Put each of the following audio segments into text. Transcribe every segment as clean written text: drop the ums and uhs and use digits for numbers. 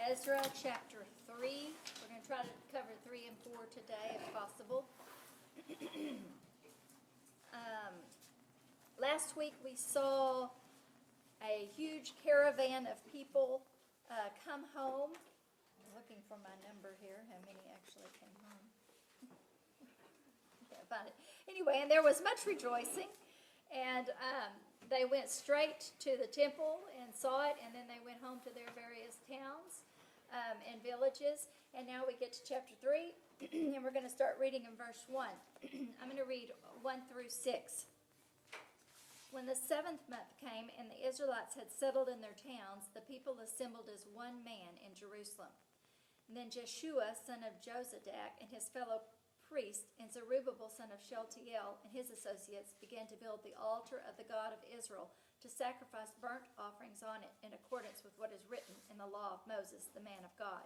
Ezra chapter 3. We're going to try to cover 3 and 4 today if possible. Last week we saw a huge caravan of people come home. I'm looking for my number here, how many actually came home. Can't find it. Anyway, and there was much rejoicing, and they went straight to the temple and saw it, and then they went home to their various towns and villages. And now we get to chapter 3, and we're going to start reading in verse 1. I'm going to read 1 through 6. When the 7th month came and the Israelites had settled in their towns, the people assembled as one man in Jerusalem. And then Jeshua, son of Jozadak, and his fellow priest, and Zerubbabel, son of Shealtiel, and his associates began to build the altar of the God of Israel to sacrifice burnt offerings on it in accordance with what is written in the law of Moses, the man of God.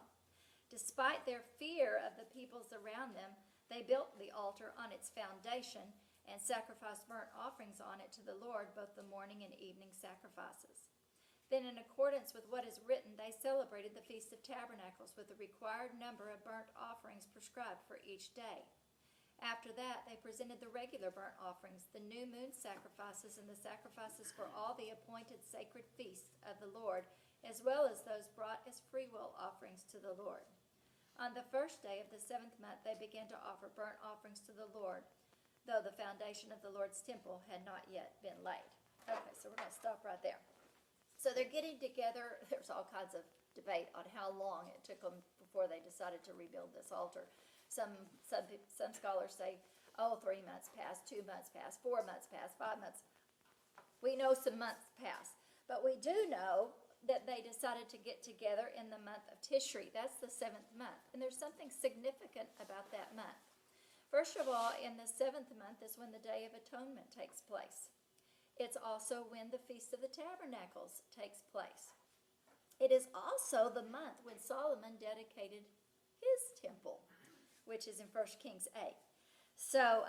Despite their fear of the peoples around them, they built the altar on its foundation and sacrificed burnt offerings on it to the Lord, both the morning and evening sacrifices. Then, in accordance with what is written, they celebrated the Feast of Tabernacles with the required number of burnt offerings prescribed for each day. After that, they presented the regular burnt offerings, the new moon sacrifices, and the sacrifices for all the appointed sacred feasts of the Lord, as well as those brought as freewill offerings to the Lord. On the first day of the 7th month, they began to offer burnt offerings to the Lord, though the foundation of the Lord's temple had not yet been laid. Okay, so we're going to stop right there. So they're getting together. There's all kinds of debate on how long it took them before they decided to rebuild this altar. Some scholars say, 3 months passed, 2 months passed, 4 months passed, 5 months. We know some months passed. But we do know that they decided to get together in the month of Tishri. That's the 7th month. And there's something significant about that month. First of all, in the 7th month is when the Day of Atonement takes place. It's also when the Feast of the Tabernacles takes place. It is also the month when Solomon dedicated his temple, which is in 1 Kings 8. So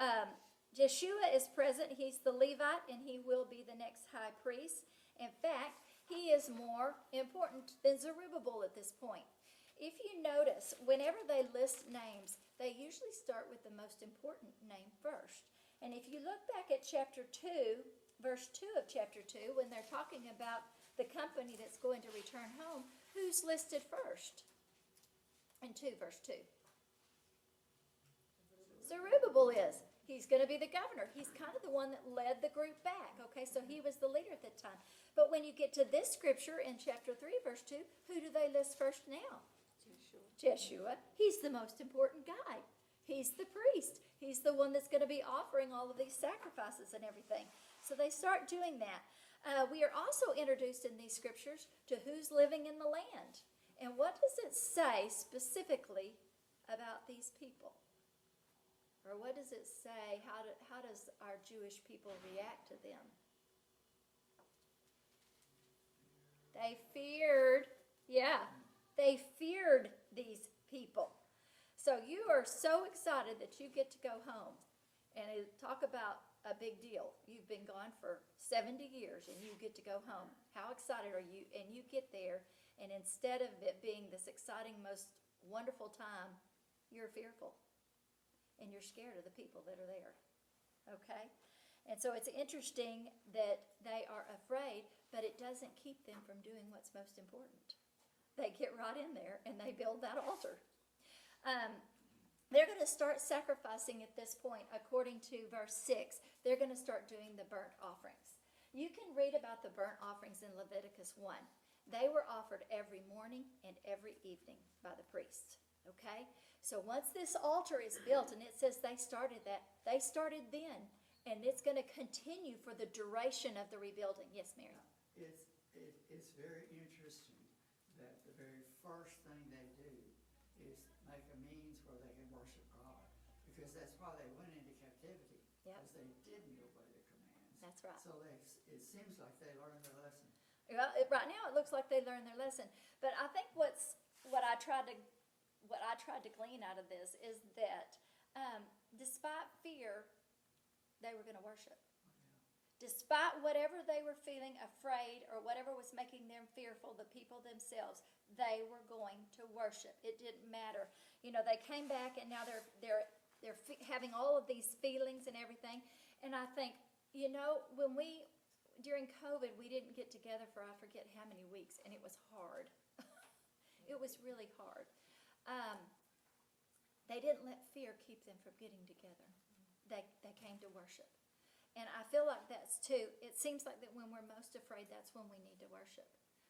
Jeshua is present. He's the Levite, and he will be the next high priest. In fact, he is more important than Zerubbabel at this point. If you notice, whenever they list names, they usually start with the most important name first. And if you look back at chapter 2, verse 2 of chapter 2, when they're talking about the company that's going to return home, who's listed first? In 2, verse 2. Zerubbabel is. He's going to be the governor. He's kind of the one that led the group back. Okay, so he was the leader at that time. But when you get to this scripture in chapter 3, verse 2, who do they list first now? Jeshua. He's the most important guy. He's the priest. He's the one that's going to be offering all of these sacrifices and everything. So they start doing that. We are also introduced in these scriptures to who's living in the land. And what does it say specifically about these people? Or what does it say? How does our Jewish people react to them? They feared these people. So you are so excited that you get to go home. And talk about a big deal. You've been gone for 70 years and you get to go home. How excited are you? And you get there, and instead of it being this exciting, most wonderful time, you're fearful. And you're scared of the people that are there. Okay? And so it's interesting that they are afraid, but it doesn't keep them from doing what's most important. They get right in there and they build that altar. They're going to start sacrificing at this point, according to verse 6. They're going to start doing the burnt offerings. You can read about the burnt offerings in Leviticus 1. They were offered every morning and every evening by the priests. Okay? So once this altar is built, and it says they started then, and it's going to continue for the duration of the rebuilding. Yes, Mary? It's very interesting that the very first thing they do is make a means where they can worship God, because that's why they went into captivity, because they didn't obey the commands. That's right. So it seems like they learned their lesson. Well, right now it looks like they learned their lesson. But I think what I tried to glean out of this is that despite fear, they were going to worship. Despite whatever they were feeling afraid or whatever was making them fearful, the people themselves, they were going to worship. It didn't matter. You know, they came back and now they're having all of these feelings and everything. And I think, you know, during COVID, we didn't get together for I forget how many weeks, and it was hard. It was really hard. They didn't let fear keep them from getting together. They came to worship. And I feel like that's too, it seems like that when we're most afraid, that's when we need to worship.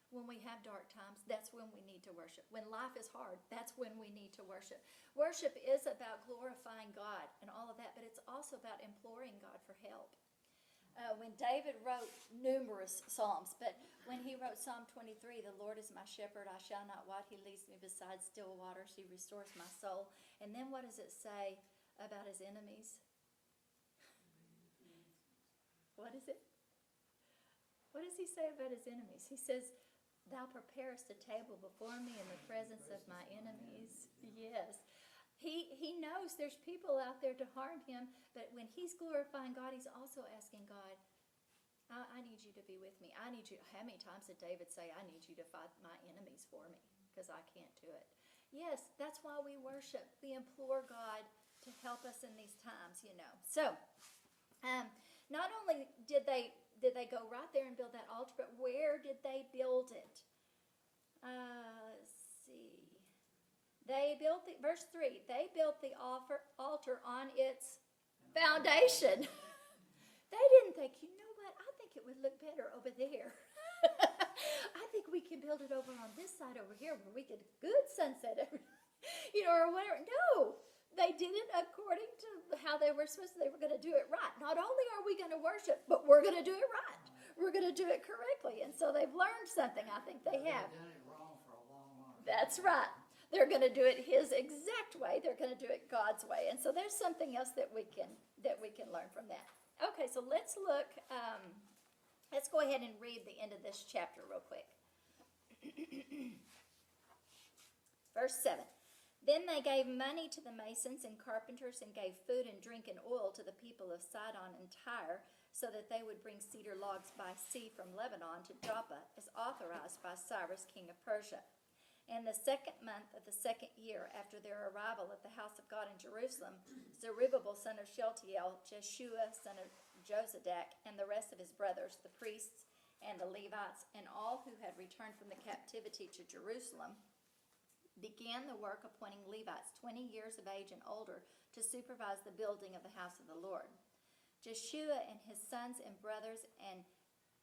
When we have dark times, that's when we need to worship. When life is hard, that's when we need to worship. Worship is about glorifying God and all of that, but it's also about imploring God for help. When David wrote numerous psalms, but when he wrote Psalm 23, the Lord is my shepherd, I shall not want. He leads me beside still waters. He restores my soul. And then what does it say about his enemies? What is it? What does he say about his enemies? He says, thou preparest a table before me in the presence of my enemies. Yes. He knows there's people out there to harm him, but when he's glorifying God, he's also asking God, I need you to be with me. I need you. How many times did David say, I need you to fight my enemies for me because I can't do it? Yes, that's why we worship. We implore God to help us in these times, you know. So, not only did they go right there and build that altar, but where did they build it? Let's see. They built verse 3, they built the altar on its foundation. They didn't think, you know what, I think it would look better over there. I think we can build it over on this side over here where we get a good sunset, you know, or whatever. No. They did it according to how they were supposed to. They were going to do it right. Not only are we going to worship, but we're going to do it right. We're going to do it correctly. And so they've learned something. I think they have. They've done it wrong for a long, long time. That's right. They're going to do it his exact way. They're going to do it God's way. And so there's something else that we can learn from that. Okay, so let's look. Let's go ahead and read the end of this chapter real quick. Verse 7. Then they gave money to the masons and carpenters and gave food and drink and oil to the people of Sidon and Tyre so that they would bring cedar logs by sea from Lebanon to Joppa as authorized by Cyrus, king of Persia. In the 2nd month of the 2nd year after their arrival at the house of God in Jerusalem, Zerubbabel, son of Shealtiel, Jeshua, son of Jozadak, and the rest of his brothers, the priests and the Levites, and all who had returned from the captivity to Jerusalem, began the work appointing Levites 20 years of age and older to supervise the building of the house of the Lord. Jeshua and his sons and brothers, and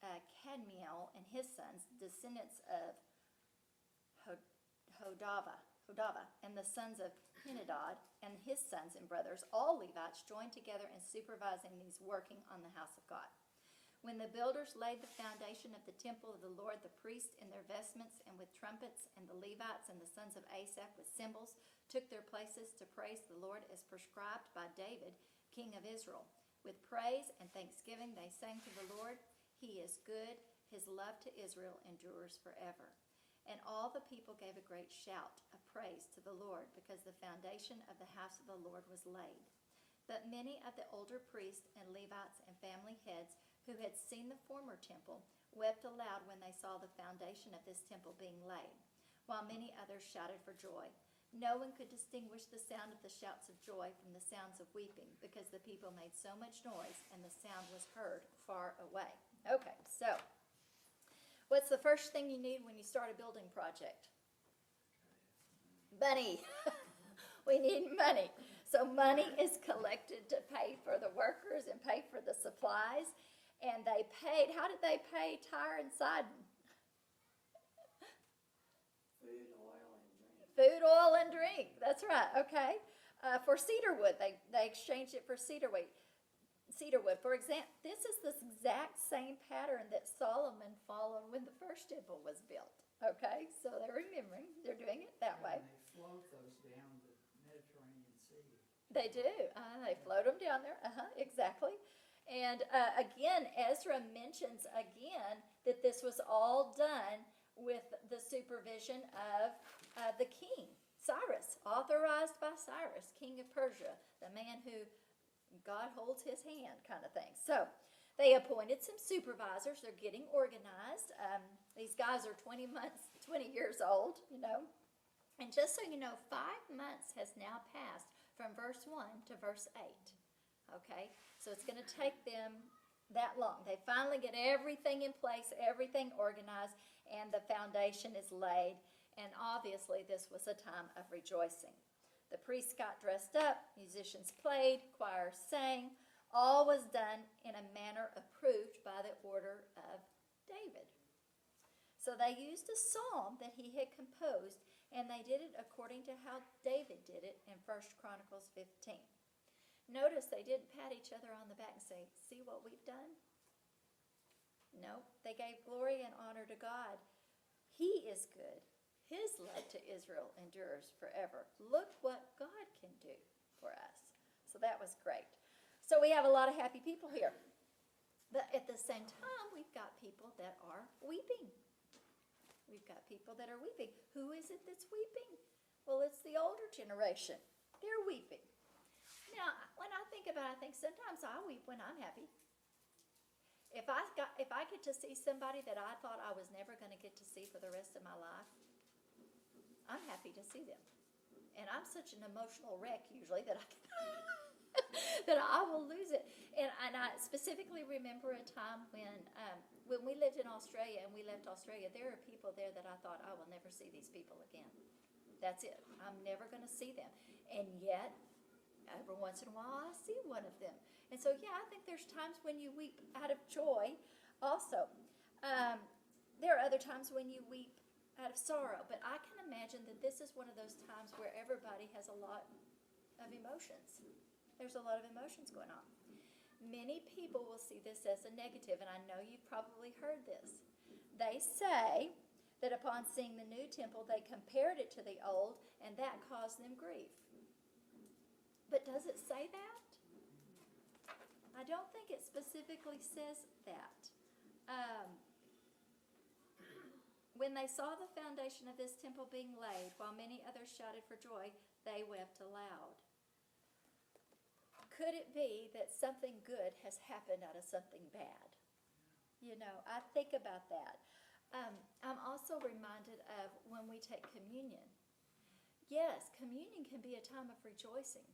Kadmiel and his sons, descendants of Hodava, and the sons of Henadad and his sons and brothers, all Levites joined together in supervising these working on the house of God. When the builders laid the foundation of the temple of the Lord, the priests in their vestments and with trumpets, and the Levites and the sons of Asaph with cymbals took their places to praise the Lord as prescribed by David, king of Israel. With praise and thanksgiving they sang to the Lord, He is good, His love to Israel endures forever. And all the people gave a great shout of praise to the Lord because the foundation of the house of the Lord was laid. But many of the older priests and Levites and family heads who had seen the former temple wept aloud when they saw the foundation of this temple being laid, while many others shouted for joy. No one could distinguish the sound of the shouts of joy from the sounds of weeping, because the people made so much noise and the sound was heard far away. Okay, so what's the first thing you need when you start a building project? Money. We need money. So money is collected to pay for the workers and pay for the supplies. And they paid, how did they pay Tyre and Sidon? Food, oil, and drink. Food, oil, and drink. That's right, okay. For cedar wood, they exchanged it for cedar wood. For example, this is the exact same pattern that Solomon followed when the first temple was built. Okay, so they're remembering, they're doing it that way. And they float those down the Mediterranean Sea. They do. They float them down there. Exactly. And again, Ezra mentions again that this was all done with the supervision of the king, Cyrus, authorized by Cyrus, king of Persia, the man who God holds his hand kind of thing. So They appointed some supervisors. They're getting organized. These guys are 20 years old, you know. And just so you know, 5 months has now passed from verse 1 to verse 8. Okay? So it's going to take them that long. They finally get everything in place, everything organized, and the foundation is laid. And obviously, this was a time of rejoicing. The priests got dressed up, musicians played, choirs sang. All was done in a manner approved by the order of David. So they used a psalm that he had composed, and they did it according to how David did it in 1 Chronicles 15. Notice they didn't pat each other on the back and say, see what we've done? No, they gave glory and honor to God. He is good. His love to Israel endures forever. Look what God can do for us. So that was great. So we have a lot of happy people here. But at the same time, we've got people that are weeping. We've got people that are weeping. Who is it that's weeping? Well, it's the older generation. They're weeping. Now, when I think about it, I think sometimes I weep when I'm happy. If I get to see somebody that I thought I was never going to get to see for the rest of my life, I'm happy to see them. And I'm such an emotional wreck usually that that I will lose it. And I specifically remember a time when we lived in Australia and we left Australia, there are people there that I thought, I will never see these people again. That's it. I'm never going to see them. And yet, every once in a while, I see one of them. And so, yeah, I think there's times when you weep out of joy also. There are other times when you weep out of sorrow. But I can imagine that this is one of those times where everybody has a lot of emotions. There's a lot of emotions going on. Many people will see this as a negative, and I know you've probably heard this. They say that upon seeing the new temple, they compared it to the old, and that caused them grief. But does it say that? I don't think it specifically says that. When they saw the foundation of this temple being laid, while many others shouted for joy, they wept aloud. Could it be that something good has happened out of something bad? You know, I think about that. I'm also reminded of when we take communion. Yes, communion can be a time of rejoicing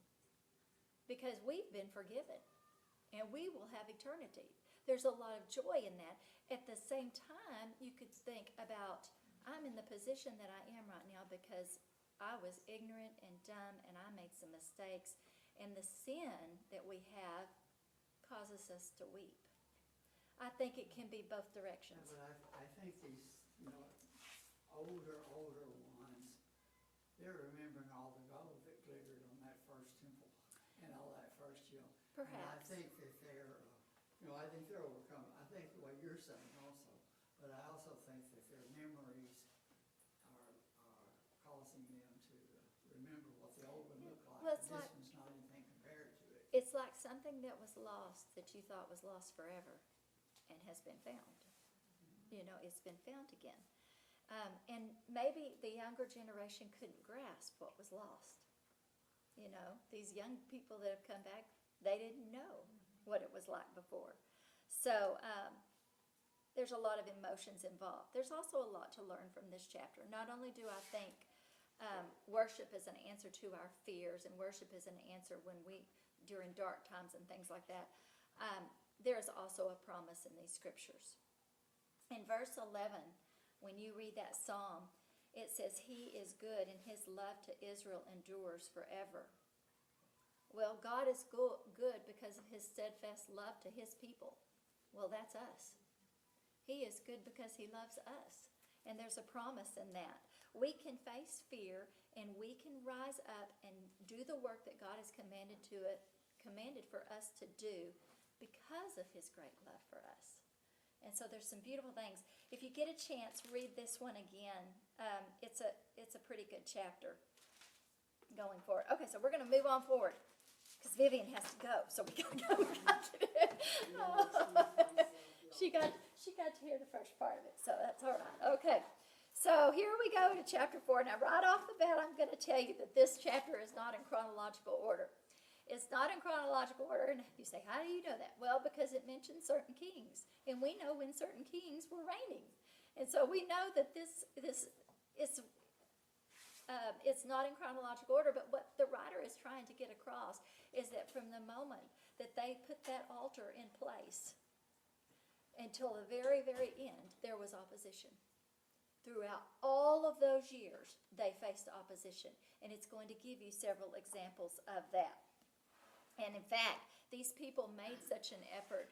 because we've been forgiven and we will have eternity. There's a lot of joy in that. At the same time, you could think about, I'm in the position that I am right now because I was ignorant and dumb and I made some mistakes. And the sin that we have causes us to weep. I think it can be both directions. Yeah, but I think these, older ones, they're remembering all the gold that glittered on that first temple and all that first, Perhaps. And I think that they're, I think they're overcome. I think the way you're saying also, but I also think that their memories are causing them to remember what the old one looked like. Well, This one's not anything compared to it. It's like something that was lost that you thought was lost forever and has been found. It's been found again. And maybe the younger generation couldn't grasp what was lost. These young people that have come back, they didn't know what it was like before. So there's a lot of emotions involved. There's also a lot to learn from this chapter. Not only do I think worship is an answer to our fears, and worship is an answer during dark times and things like that. There is also a promise in these scriptures. In verse 11, when you read that psalm, it says, He is good and His love to Israel endures forever. Well, God is good because of His steadfast love to His people. Well, that's us. He is good because He loves us. And there's a promise in that. We can face fear and we can rise up and do the work that God has commanded for us to do because of His great love for us. And so there's some beautiful things. If you get a chance, read this one again. It's a pretty good chapter going forward. Okay, so we're going to move on forward because Vivian has to go. So we got to go. She got to hear the first part of it, so that's all right. Okay. So here we go to chapter 4. Now, right off the bat, I'm going to tell you that this chapter is not in chronological order. It's not in chronological order, and you say, how do you know that? Well, because it mentions certain kings, and we know when certain kings were reigning. And so we know that this is it's not in chronological order, but what the writer is trying to get across is that from the moment that they put that altar in place until the very, very end, there was opposition. Throughout all of those years, they faced opposition, and it's going to give you several examples of that. And in fact, these people made such an effort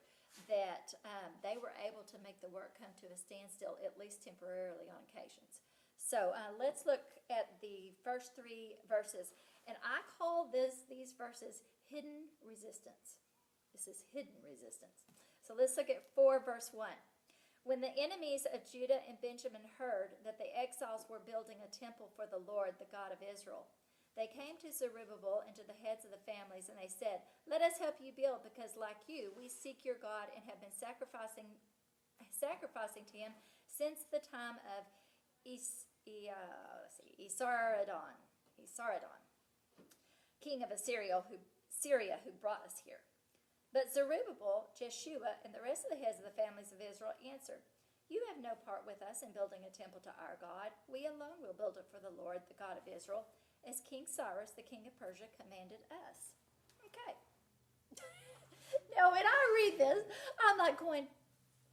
that they were able to make the work come to a standstill, at least temporarily on occasions. So let's look at the first 3 verses. And I call these verses hidden resistance. This is hidden resistance. So let's look at 4 verse 1. When the enemies of Judah and Benjamin heard that the exiles were building a temple for the Lord, the God of Israel, they came to Zerubbabel and to the heads of the families, and they said, "Let us help you build, because like you, we seek your God and have been sacrificing to him since the time of Esarhaddon, king of Assyria, who brought us here." But Zerubbabel, Jeshua, and the rest of the heads of the families of Israel answered, "You have no part with us in building a temple to our God. We alone will build it for the Lord, the God of Israel, as King Cyrus, the king of Persia, commanded us." Okay. Now, when I read this, I'm not going,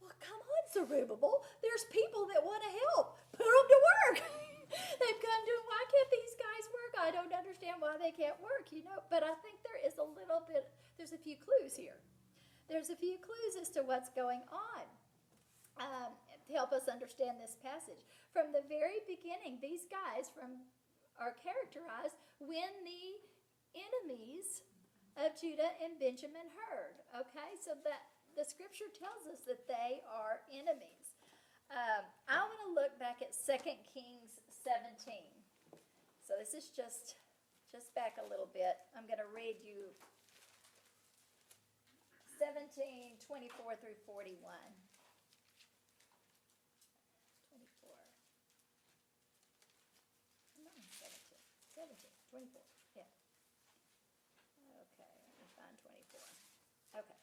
well, come on, Zerubbabel. There's people that want to help. Put them to work. They've come to, why can't these guys work? I don't understand why they can't work, But I think there's a few clues here. There's a few clues as to what's going on to help us understand this passage. From the very beginning, these guys are characterized when the enemies of Judah and Benjamin heard. Okay, so that the scripture tells us that they are enemies. I want to look back at 2 Kings 17. So this is just back a little bit. I'm going to read you 17:24 through 41. 24. No, 24. Yeah. Okay, let me find 24. Okay.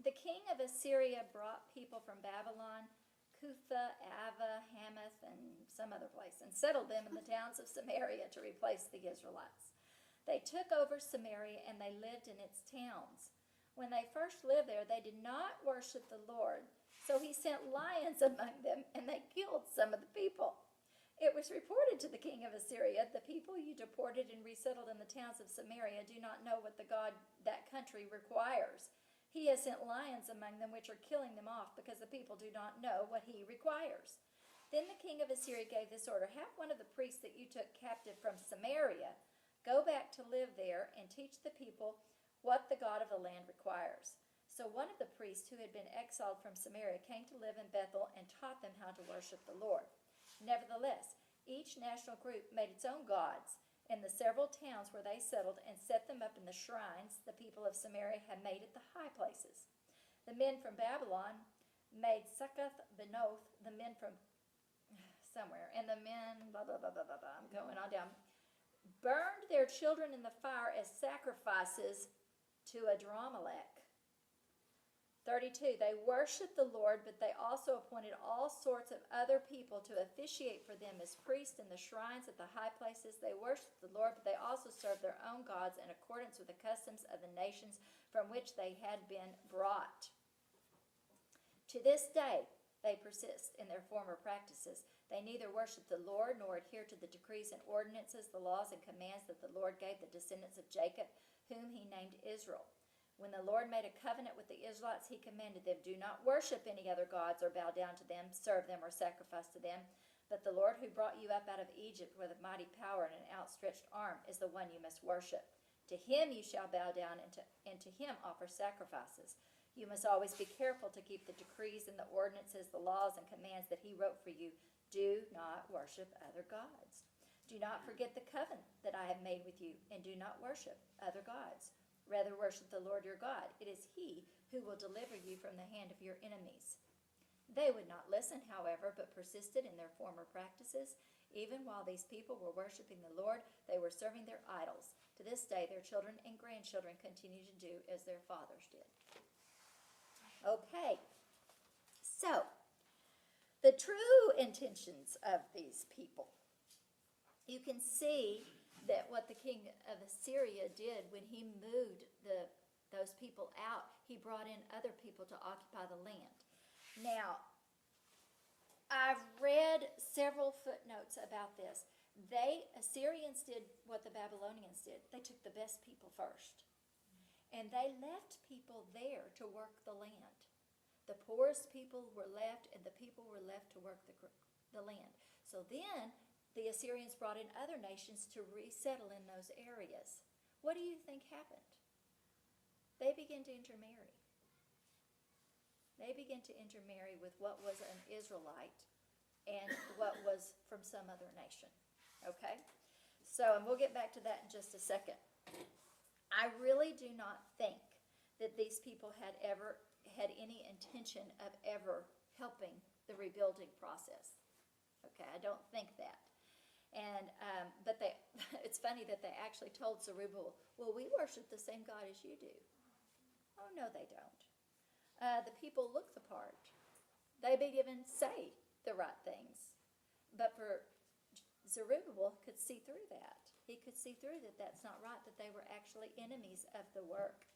The king of Assyria brought people from Babylon, Cutha, Ava, Hamath, and some other place, and settled them in the towns of Samaria to replace the Israelites. They took over Samaria, and they lived in its towns. When they first lived there, they did not worship the Lord, so he sent lions among them, and they killed some of the people. It was reported to the king of Assyria, "The people you deported and resettled in the towns of Samaria do not know what the God that country requires. He has sent lions among them, which are killing them off, because the people do not know what he requires." Then the king of Assyria gave this order: "Have one of the priests that you took captive from Samaria go back to live there and teach the people what the God of the land requires." So one of the priests who had been exiled from Samaria came to live in Bethel and taught them how to worship the Lord. Nevertheless, each national group made its own gods in the several towns where they settled and set them up in the shrines the people of Samaria had made at the high places. The men from Babylon made Succoth-Benoth, the men from somewhere, and the men, blah, blah, blah, blah, blah, blah, I'm going on down, burned their children in the fire as sacrifices to Adramelech. 32, they worshiped the Lord, but they also appointed all sorts of other people to officiate for them as priests in the shrines at the high places. They worshiped the Lord, but they also served their own gods in accordance with the customs of the nations from which they had been brought. To this day, they persist in their former practices. They neither worship the Lord nor adhere to the decrees and ordinances, the laws and commands that the Lord gave the descendants of Jacob, whom he named Israel. When the Lord made a covenant with the Israelites, he commanded them, "Do not worship any other gods or bow down to them, serve them, or sacrifice to them. But the Lord who brought you up out of Egypt with a mighty power and an outstretched arm is the one you must worship. To him you shall bow down, and to him offer sacrifices. You must always be careful to keep the decrees and the ordinances, the laws and commands that he wrote for you. Do not worship other gods. Do not forget the covenant that I have made with you, and do not worship other gods. Rather worship the Lord your God. It is he who will deliver you from the hand of your enemies." They would not listen, however, but persisted in their former practices. Even while these people were worshiping the Lord, they were serving their idols. To this day, their children and grandchildren continue to do as their fathers did. Okay, so the true intentions of these people. You can see that what the king of Assyria did when he moved those people out, he brought in other people to occupy the land. Now, I've read several footnotes about this. Assyrians did what the Babylonians did. They took the best people first. And they left people there to work the land. The poorest people were left, and the people were left to work the land. So then, the Assyrians brought in other nations to resettle in those areas. What do you think happened? They began to intermarry. They began to intermarry with what was an Israelite and what was from some other nation. Okay? So, and we'll get back to that in just a second. I really do not think that these people had any intention of ever helping the rebuilding process. Okay, I don't think that. And but it's funny that they actually told Zerubbabel, well, we worship the same God as you do. Oh, no, they don't. The people look the part. They may even say the right things. But for Zerubbabel could see through that. He could see through that that's not right, that they were actually enemies of the work.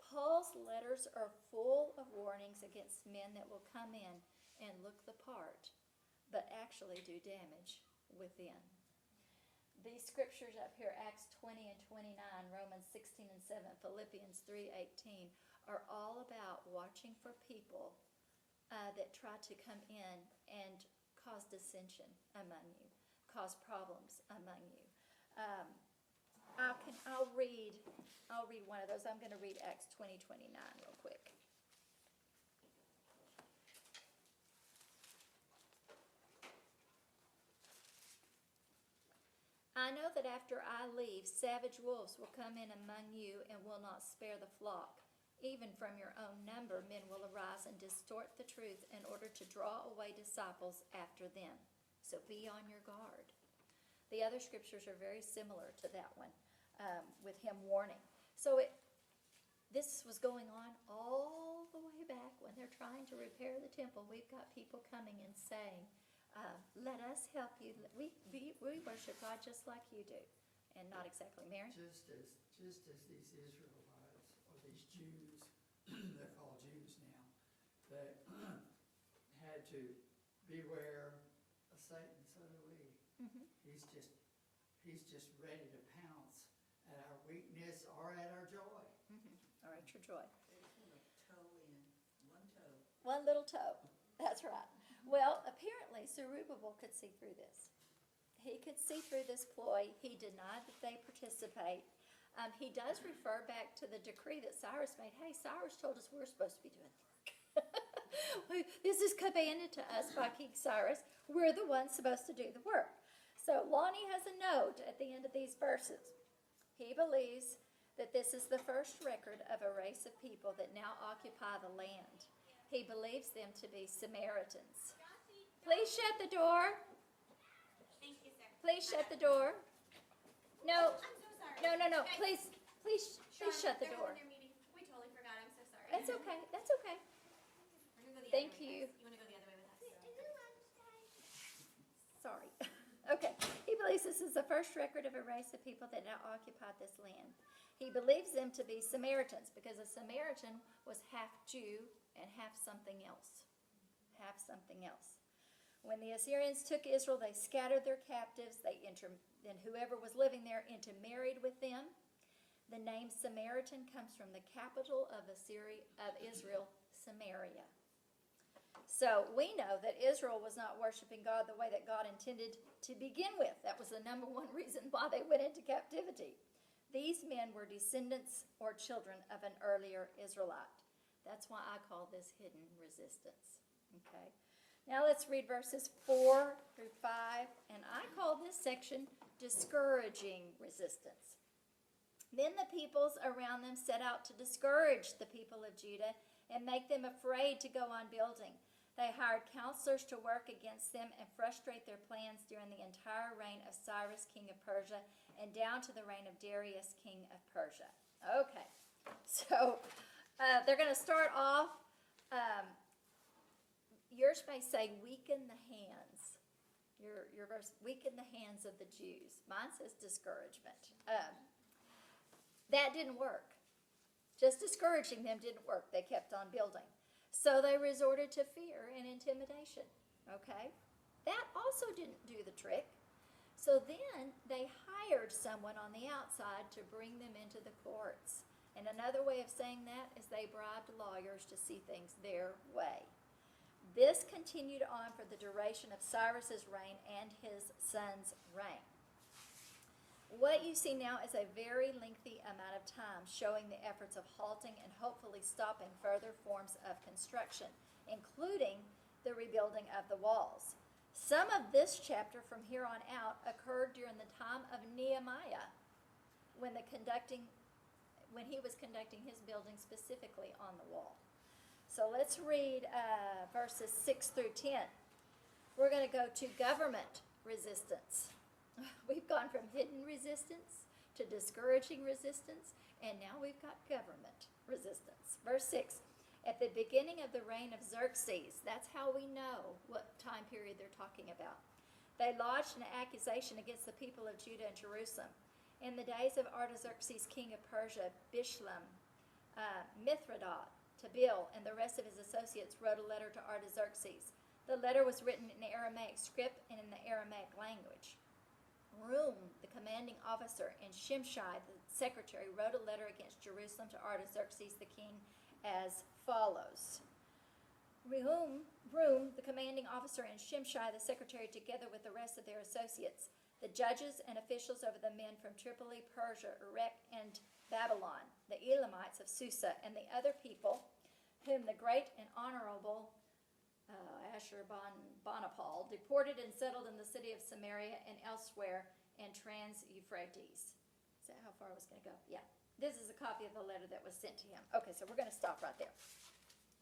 Paul's letters are full of warnings against men that will come in and look the part, but actually do damage within. These scriptures up here, Acts 20 and 29, Romans 16 and 7, Philippians 3:18, are all about watching for people that try to come in and cause dissension among you, cause problems among you. I'll read one of those. I'm going to read Acts 20:29 real quick. I know that after I leave, savage wolves will come in among you and will not spare the flock. Even from your own number, men will arise and distort the truth in order to draw away disciples after them. So be on your guard. The other scriptures are very similar to that one, with him warning. So this was going on all the way back when they're trying to repair the temple. We've got people coming and saying, let us help you. We worship God just like you do. And not exactly, Mary? Just as these Israelites, or these Jews, they're called Jews now, they had to beware of Satan, so do we. Mm-hmm. He's just ready to pounce at our weakness or at our joy. Mm-hmm. All right, your joy. They put a toe in, one toe. One little toe. That's right. Well, apparently Zerubbabel could see through this. He could see through this ploy. He denied that they participate. He does refer back to the decree that Cyrus made. Hey, Cyrus told us we're supposed to be doing the work. This is commanded to us by King Cyrus. We're the ones supposed to do the work. So Lonnie has a note at the end of these verses. He believes that this is the first record of a race of people that now occupy the land. He believes them to be Samaritans. Please shut the door. Thank you, sir. Please shut the door. No, I'm so sorry. no. Guys, Please Sean, shut the they're door. holding their meeting. We totally forgot. I'm so sorry. That's okay. That's okay. We're gonna go the Thank other way, you. guys. You wanna go the other way with us? Sorry. Okay. He believes this is the first record of a race of people that now occupy this land. He believes them to be Samaritans because a Samaritan was half Jew and half something else. Half something else. When the Assyrians took Israel, they scattered their captives. And whoever was living there intermarried with them. The name Samaritan comes from the capital of Israel, Samaria. So we know that Israel was not worshiping God the way that God intended to begin with. That was the number one reason why they went into captivity. These men were descendants or children of an earlier Israelite. That's why I call this hidden resistance. Okay. Now let's read verses 4 through 5, and I call this section discouraging resistance. Then the peoples around them set out to discourage the people of Judah and make them afraid to go on building. They hired counselors to work against them and frustrate their plans during the entire reign of Cyrus, king of Persia, and down to the reign of Darius, king of Persia. Okay, so they're going to start off. Yours may say, weaken the hands. Your verse, weaken the hands of the Jews. Mine says discouragement. That didn't work. Just discouraging them didn't work. They kept on building. So they resorted to fear and intimidation. Okay? That also didn't do the trick. So then they hired someone on the outside to bring them into the courts. And another way of saying that is they bribed lawyers to see things their way. This continued on for the duration of Cyrus's reign and his son's reign. What you see now is a very lengthy amount of time showing the efforts of halting and hopefully stopping further forms of construction, including the rebuilding of the walls. Some of this chapter from here on out occurred during the time of Nehemiah when he was conducting his building specifically on the wall. So let's read verses 6 through 10. We're going to go to government resistance. We've gone from hidden resistance to discouraging resistance, and now we've got government resistance. Verse 6, at the beginning of the reign of Xerxes, that's how we know what time period they're talking about. They lodged an accusation against the people of Judah and Jerusalem. In the days of Artaxerxes, king of Persia, Bishlam, Mithridates, Tabeel, and the rest of his associates wrote a letter to Artaxerxes. The letter was written in the Aramaic script and in the Aramaic language. Rum, the commanding officer, and Shimshai, the secretary, wrote a letter against Jerusalem to Artaxerxes the king as follows. Rum, the commanding officer, and Shimshai, the secretary, together with the rest of their associates, the judges and officials over the men from Tripoli, Persia, Erech, and Babylon, the Elamites of Susa, and the other people whom the great and honorable Ashurbanipal deported and settled in the city of Samaria and elsewhere in Trans-Euphrates. Is that how far I was going to go? Yeah. This is a copy of the letter that was sent to him. Okay, so we're going to stop right there.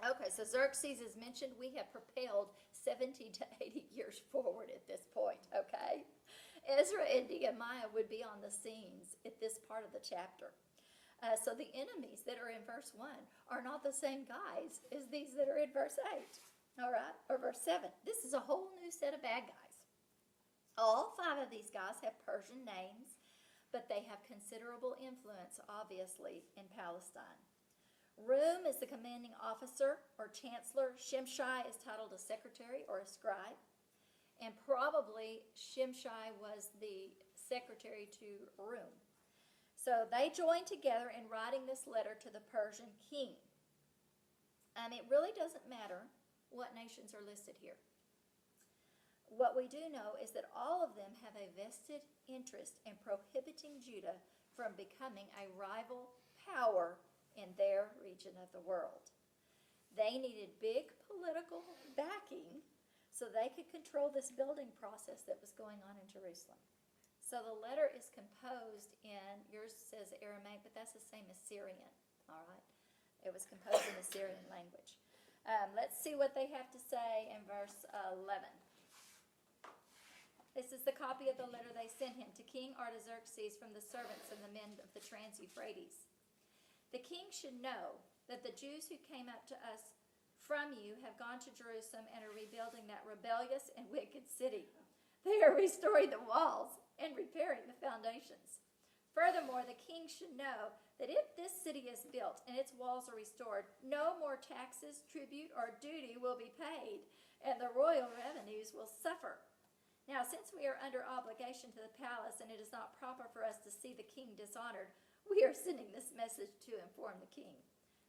Okay, so Xerxes is mentioned. We have propelled 70 to 80 years forward at this point, okay? Ezra and Nehemiah would be on the scenes at this part of the chapter. So the enemies that are in verse 1 are not the same guys as these that are in verse 8. All right, or verse 7. This is a whole new set of bad guys. All 5 of these guys have Persian names, but they have considerable influence, obviously, in Palestine. Rum is the commanding officer or chancellor. Shimshai is titled a secretary or a scribe. And probably Shimshai was the secretary to Rum. So they joined together in writing this letter to the Persian king. It really doesn't matter what nations are listed here. What we do know is that all of them have a vested interest in prohibiting Judah from becoming a rival power in their region of the world. They needed big political backing so they could control this building process that was going on in Jerusalem. So the letter is composed in, yours says Aramaic, but that's the same as Syrian, all right? It was composed in the Syrian language. Let's see what they have to say in verse 11. This is the copy of the letter they sent him to King Artaxerxes from the servants and the men of the Trans-Euphrates. The king should know that the Jews who came up to us from you have gone to Jerusalem and are rebuilding that rebellious and wicked city. They are restoring the walls and repairing the foundations. Furthermore, the king should know that if this city is built and its walls are restored, no more taxes, tribute, or duty will be paid, and the royal revenues will suffer. Now, since we are under obligation to the palace and it is not proper for us to see the king dishonored, we are sending this message to inform the king,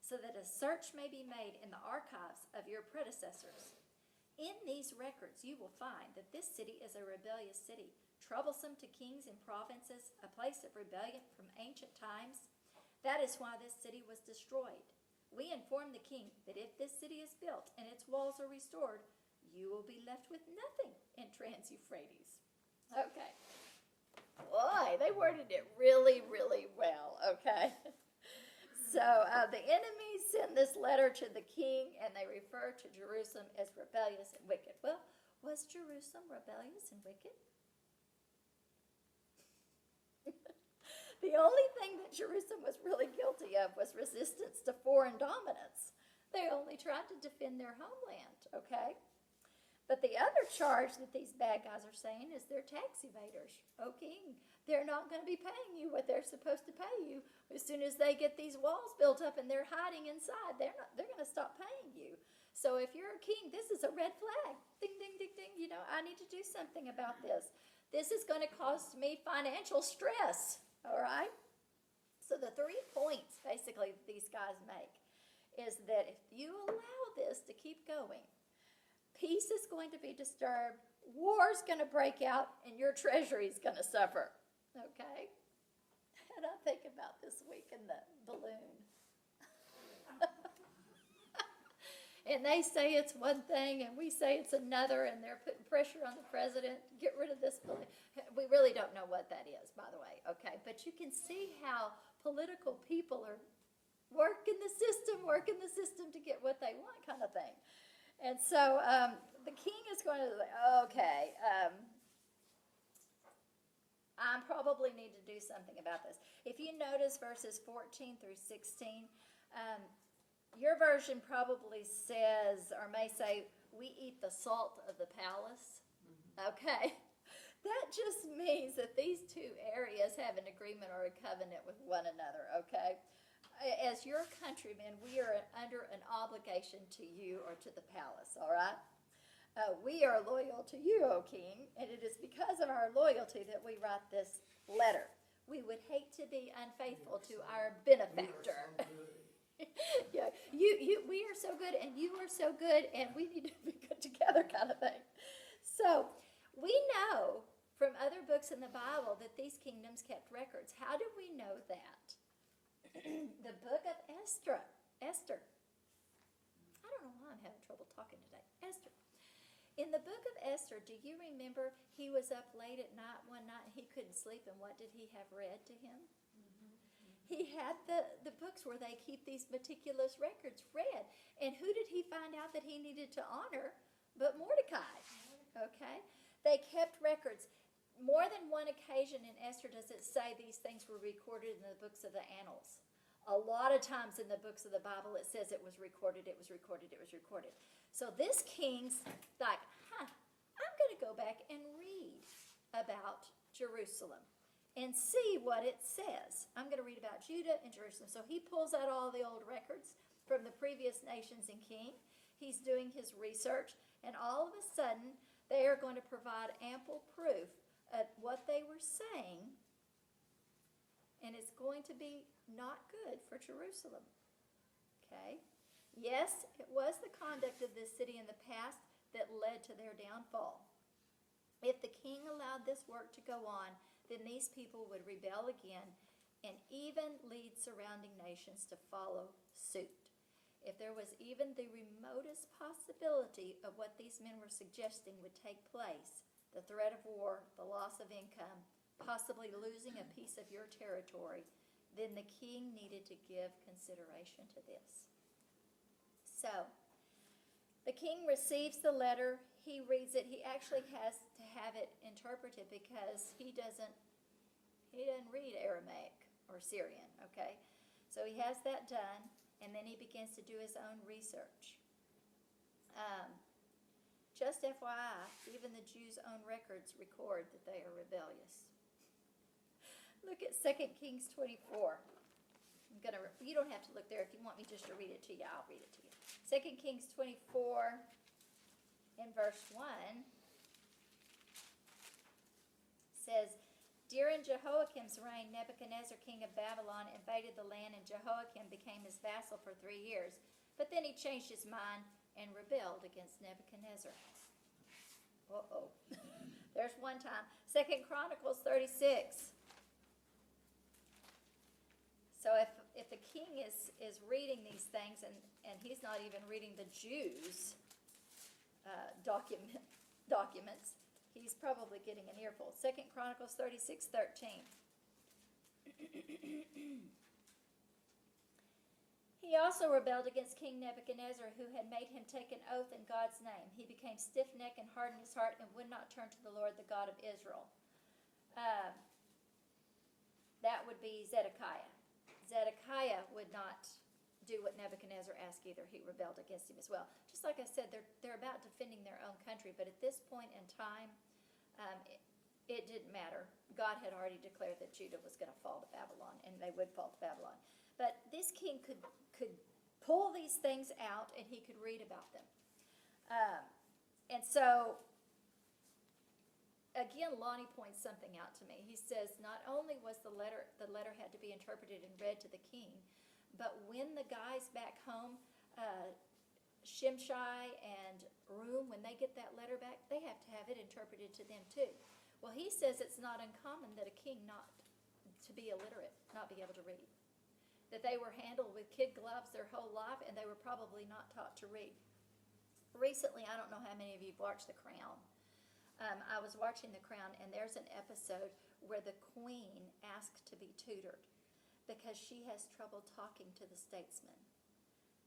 so that a search may be made in the archives of your predecessors. In these records, you will find that this city is a rebellious city, troublesome to kings and provinces, a place of rebellion from ancient times. That is why this city was destroyed. We inform the king that if this city is built and its walls are restored, you will be left with nothing in Trans-Euphrates. Okay. Boy, they worded it really, really well, okay? So the enemies send this letter to the king, and they refer to Jerusalem as rebellious and wicked. Well, was Jerusalem rebellious and wicked? The only thing that Jerusalem was really guilty of was resistance to foreign dominance. They only tried to defend their homeland, okay? But the other charge that these bad guys are saying is they're tax evaders. Oh, king, they're not going to be paying you what they're supposed to pay you. As soon as they get these walls built up and they're hiding inside, they're going to stop paying you. So if you're a king, this is a red flag. Ding, ding, ding, ding. You know, I need to do something about this. This is going to cost me financial stress, all right? So the 3 points, basically, that these guys make is that if you allow this to keep going, peace is going to be disturbed, war's going to break out, and your treasury is going to suffer, okay? And I think about this week in the balloon. And they say it's one thing, and we say it's another, and they're putting pressure on the president to get rid of this balloon. We really don't know what that is, by the way, okay? But you can see how political people are working the system to get what they want, kind of thing. And so the king is going to say, okay, I probably need to do something about this. If you notice verses 14 through 16, your version probably says, or may say, we eat the salt of the palace. Okay. That just means that these 2 areas have an agreement or a covenant with one another, okay? As your countrymen, we are under an obligation to you or to the palace, all right? We are loyal to you, O king, and it is because of our loyalty that we write this letter. We would hate to be unfaithful to our benefactor. Yeah, we are so good, and you are so good, and we need to be good together, kind of thing. So we know from other books in the Bible that these kingdoms kept records. How do we know that? The book of Esther. I don't know why I'm having trouble talking today. Esther. In the book of Esther, do you remember he was up late at night one night and he couldn't sleep, and what did he have read to him? He had the books where they keep these meticulous records read. And who did he find out that he needed to honor but Mordecai? Okay? They kept records. More than one occasion in Esther does it say these things were recorded in the books of the annals. A lot of times in the books of the Bible it says it was recorded, it was recorded, it was recorded. So this king's like, I'm going to go back and read about Jerusalem and see what it says. I'm going to read about Judah and Jerusalem. So he pulls out all the old records from the previous nations and king. He's doing his research, and all of a sudden, they are going to provide ample proof of what they were saying, and it's going to be not good for Jerusalem. Okay? Yes, it was the conduct of this city in the past that led to their downfall. If the king allowed this work to go on, then these people would rebel again and even lead surrounding nations to follow suit. If there was even the remotest possibility of what these men were suggesting would take place, the threat of war, the loss of income, possibly losing a piece of your territory, then the king needed to give consideration to this. So, the king receives the letter, he reads it, he actually has to have it interpreted because he doesn't read Aramaic or Syrian, okay? So he has that done, and then he begins to do his own research. Just FYI, even the Jews' own records record that they are rebellious. Look at 2 Kings 24. You don't have to look there. If you want me just to read it to you, I'll read it to you. 2 Kings 24 in verse 1 says, during Jehoiakim's reign, Nebuchadnezzar, king of Babylon, invaded the land, and Jehoiakim became his vassal for 3 years. But then he changed his mind and rebelled against Nebuchadnezzar. Uh-oh. There's one time. 2 Chronicles 36. So if the king is reading these things, and he's not even reading the Jews' documents, he's probably getting an earful. 2 Chronicles 36:13. He also rebelled against King Nebuchadnezzar, who had made him take an oath in God's name. He became stiff-necked and hardened his heart and would not turn to the Lord, the God of Israel. That would be Zedekiah. Zedekiah would not do what Nebuchadnezzar asked either. He rebelled against him as well. Just like I said, they're about defending their own country, but at this point in time, it didn't matter. God had already declared that Judah was going to fall to Babylon, and they would fall to Babylon. But this king could pull these things out, and he could read about them. And so, again, Lonnie points something out to me. He says not only was the letter had to be interpreted and read to the king, but when the guys back home, Shimshai and Rum, when they get that letter back, they have to have it interpreted to them too. Well, he says it's not uncommon that a king not to be illiterate, not be able to read. That they were handled with kid gloves their whole life, and they were probably not taught to read. Recently, I don't know how many of you have watched The Crown. I was watching The Crown, and there's an episode where the queen asked to be tutored because she has trouble talking to the statesmen.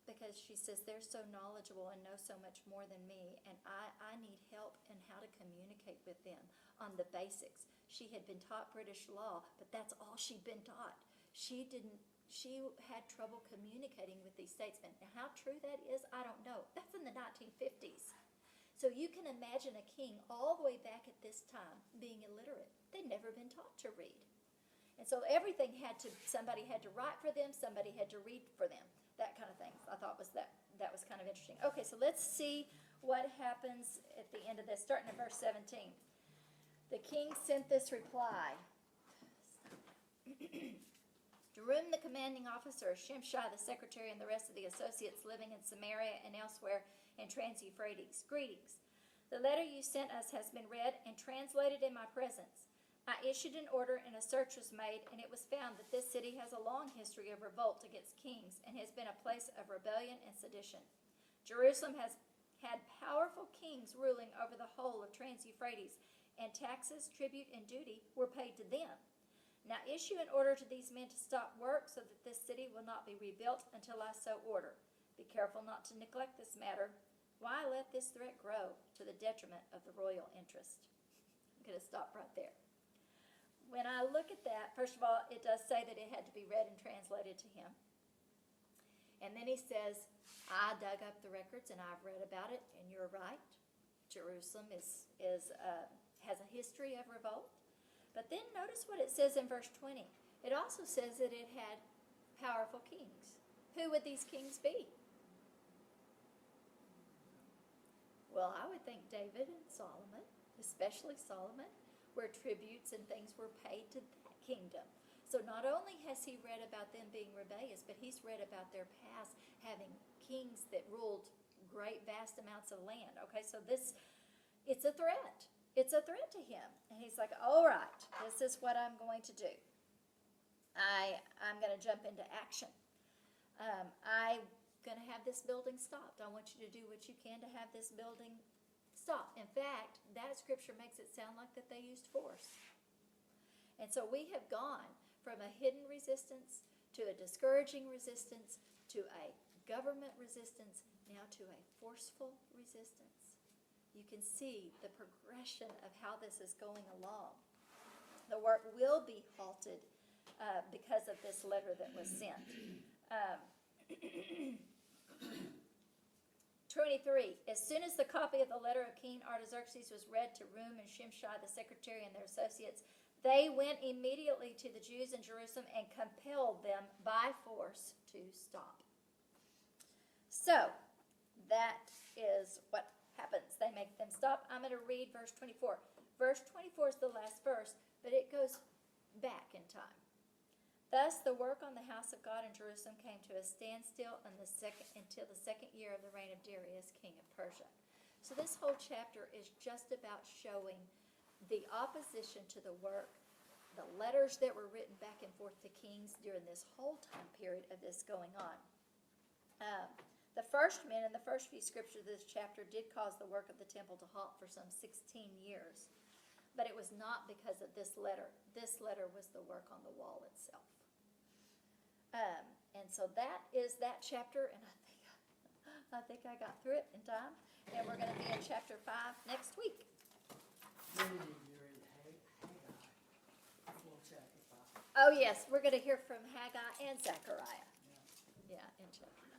Because she says they're so knowledgeable and know so much more than me, and I need help in how to communicate with them on the basics. She had been taught British law, but that's all she'd been taught. She had trouble communicating with these statesmen. Now, how true that is, I don't know. That's in the 1950s. So you can imagine a king all the way back at this time being illiterate. They'd never been taught to read. And so everything somebody had to write for them, somebody had to read for them, that kind of thing. I thought that was kind of interesting. Okay, so let's see what happens at the end of this, starting at verse 17. The king sent this reply. Rum, the commanding officer, Shimshai, the secretary, and the rest of the associates living in Samaria and elsewhere in Trans-Euphrates, greetings. The letter you sent us has been read and translated in my presence. I issued an order and a search was made, and it was found that this city has a long history of revolt against kings and has been a place of rebellion and sedition. Jerusalem has had powerful kings ruling over the whole of Trans-Euphrates, and taxes, tribute, and duty were paid to them. Now issue an order to these men to stop work so that this city will not be rebuilt until I so order. Be careful not to neglect this matter. Why let this threat grow to the detriment of the royal interest? I'm going to stop right there. When I look at that, first of all, it does say that it had to be read and translated to him. And then he says, I dug up the records and I've read about it, and you're right. Jerusalem has a history of revolt. But then notice what it says in verse 20. It also says that it had powerful kings. Who would these kings be? Well, I would think David and Solomon, especially Solomon, where tributes and things were paid to that kingdom. So not only has he read about them being rebellious, but he's read about their past having kings that ruled great vast amounts of land. Okay, so it's a threat. It's a threat to him. And he's like, all right, this is what I'm going to do. I'm going to jump into action. I'm going to have this building stopped. I want you to do what you can to have this building stopped. In fact, that scripture makes it sound like that they used force. And so we have gone from a hidden resistance to a discouraging resistance to a government resistance, now to a forceful resistance. You can see the progression of how this is going along. The work will be halted because of this letter that was sent. 23. As soon as the copy of the letter of King Artaxerxes was read to Rum and Shimshai, the secretary, and their associates, they went immediately to the Jews in Jerusalem and compelled them by force to stop. So, that is what happens. They make them stop. I'm going to read verse 24. Verse 24 is the last verse, but it goes back in time. Thus, the work on the house of God in Jerusalem came to a standstill until the second year of the reign of Darius, king of Persia. So this whole chapter is just about showing the opposition to the work, the letters that were written back and forth to kings during this whole time period of this going on. The first men in the first few scriptures of this chapter did cause the work of the temple to halt for some 16 years. But it was not because of this letter. This letter was the work on the wall itself. And so that is that chapter, and I think I got through it in time. And we're gonna be in chapter 5 next week. Then you need to read Haggai, full chapter 5. Oh, yes, we're gonna hear from Haggai and Zechariah. Yeah. Yeah, in chapter